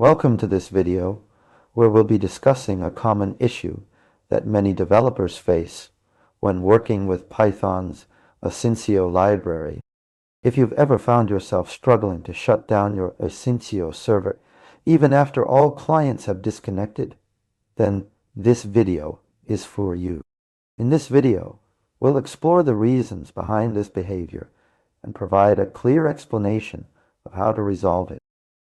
Welcome to this video, where we'll be discussing a common issue that many developers face when working with Python's asyncio library. If you've ever found yourself struggling to shut down your asyncio server even after all clients have disconnected, then this video is for you. In this video, we'll explore the reasons behind this behavior and provide a clear explanation of how to resolve it.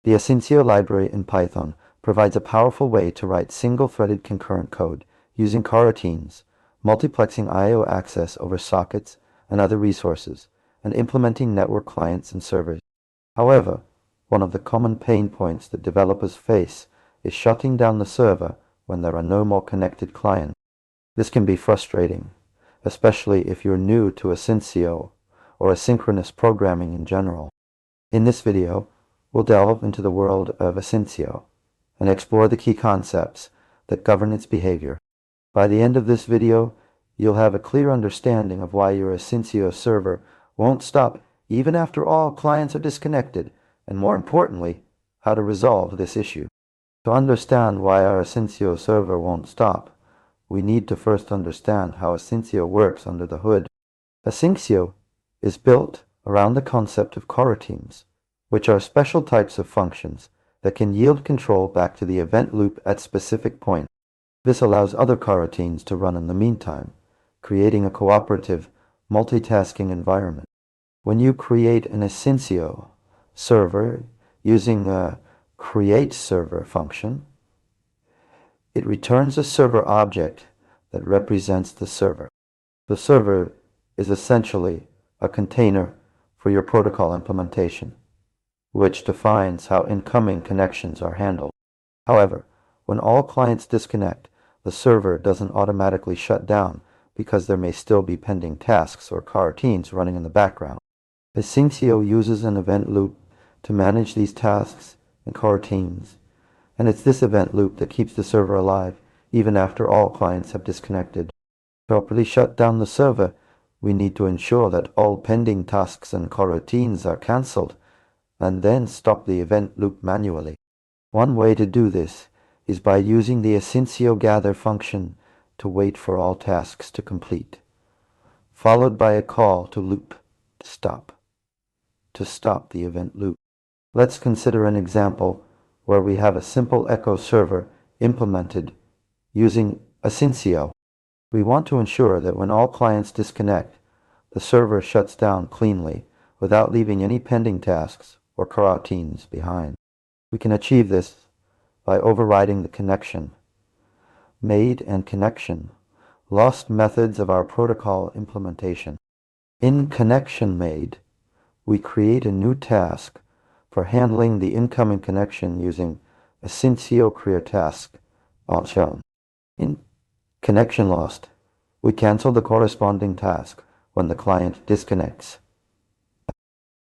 The asyncio library in Python provides a powerful way to write single-threaded concurrent code using coroutines, multiplexing I/O access over sockets and other resources, and implementing network clients and servers. However, one of the common pain points that developers face is shutting down the server when there are no more connected clients. This can be frustrating, especially if you're new to asyncio or asynchronous programming in general. In this video, we'll delve into the world of asyncio and explore the key concepts that govern its behavior. By the end of this video, you'll have a clear understanding of why your asyncio server won't stop even after all clients are disconnected, and more importantly, how to resolve this issue. To understand why our asyncio server won't stop, we need to first understand how asyncio works under the hood. Asyncio is built around the concept of coroutines, which are special types of functions that can yield control back to the event loop at specific points. This allows other coroutines to run in the meantime, creating a cooperative, multitasking environment. When you create an asyncio server using a createServer function, it returns a server object that represents the server. The server is essentially a container for your protocol implementation, which defines how incoming connections are handled. However, when all clients disconnect, the server doesn't automatically shut down because there may still be pending tasks or coroutines running in the background. Asyncio uses an event loop to manage these tasks and coroutines, and it's this event loop that keeps the server alive even after all clients have disconnected. To properly shut down the server, we need to ensure that all pending tasks and coroutines are cancelled, and then stop the event loop manually. One way to do this is by using the asyncio gather function to wait for all tasks to complete, followed by a call to loop to stop the event loop. Let's consider an example where we have a simple echo server implemented using asyncio. We want to ensure that when all clients disconnect, the server shuts down cleanly without leaving any pending tasks or coroutines behind. We can achieve this by overriding the connection made and connection lost methods of our protocol implementation. In connection made, we create a new task for handling the incoming connection using asyncio createTask shown. In connection lost, we cancel the corresponding task when the client disconnects.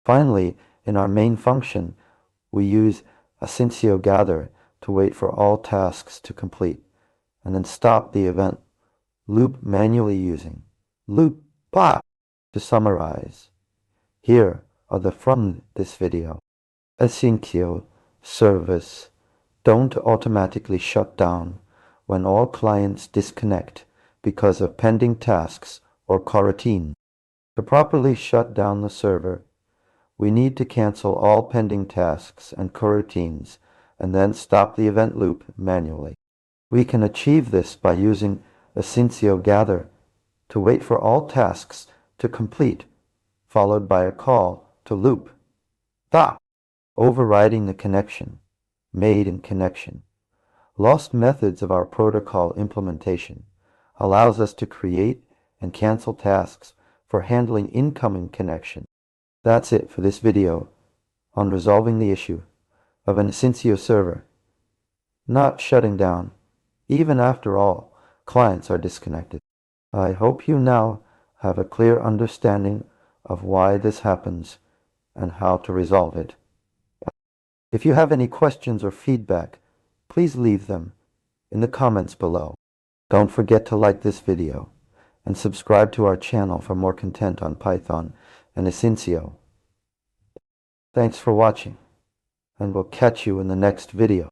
Finally, in our main function, we use asyncio gather to wait for all tasks to complete, and then stop the event loop manually using loop. To summarize, here are the from this video. Asyncio servers don't automatically shut down when all clients disconnect because of pending tasks or coroutines. To properly shut down the server, we need to cancel all pending tasks and coroutines and then stop the event loop manually. We can achieve this by using asyncio gather to wait for all tasks to complete, followed by a call to loop stop, overriding the connection made in connection. Lost methods of our protocol implementation allows us to create and cancel tasks for handling incoming connection. That's it for this video on resolving the issue of an asyncio server not shutting down even after all clients are disconnected. I hope you now have a clear understanding of why this happens and how to resolve it. If you have any questions or feedback, please leave them in the comments below. Don't forget to like this video and subscribe to our channel for more content on Python and asyncio. Thanks for watching, and we'll catch you in the next video.